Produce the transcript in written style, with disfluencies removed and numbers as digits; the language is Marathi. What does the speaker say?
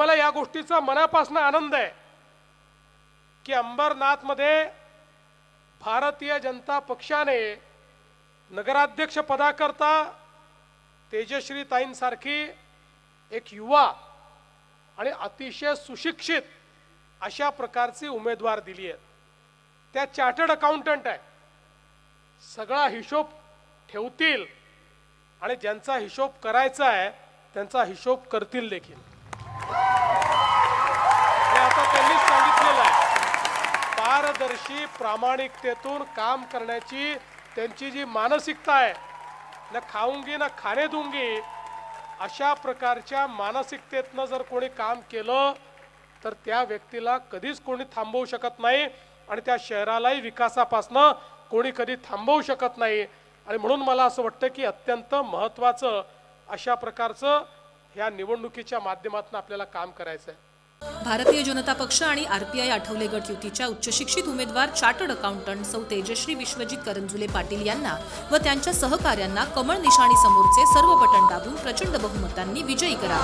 मला या गोष्टीचा मनापासून आनंद आहे की अंबरनाथमध्ये भारतीय जनता पक्षाने नगराध्यक्ष पदाकरता तेजश्री ताईंसारखी एक युवा आणि अतिशय सुशिक्षित अशा प्रकारची उमेदवार दिली आहे। त्या चार्टर्ड अकाउंटंट आहे, सगळा हिशोब ठेवतील आणि ज्यांचा हिशोब करायचा आहे त्यांचा हिशोब करतील देखील। हे आता त्यांनीच सांगितलेलं आहे, पारदर्शी प्रामाणिकतेतून काम करण्याची त्यांची जी मानसिकता आहे, न खाऊंगी न खाणे दूंगी अशा प्रकारच्या मानसिकतेतनं जर कोणी काम केलं तर त्या व्यक्तीला कधीच कोणी थांबवू शकत नाही आणि त्या शहरालाही विकासापासून कोणी कधी थांबवू शकत नाही। आणि म्हणून मला असं वाटतं की अत्यंत महत्त्वाचं अशा प्रकारचं ह्या निवडणुकीच्या माध्यमातून आपल्याला काम करायचं आहे। भारतीय जनता पक्ष आणि आरपीआय आठवले गट युतीच्या उच्चशिक्षित उमेदवार चार्टर्ड अकाउंटंट सौ तेजश्री विश्वजित करंजुले पाटील यांना व त्यांच्या सहकाऱ्यांना कमळ निशाणी समोरचे सर्व बटन दाबून प्रचंड बहुमतांनी विजयी करा।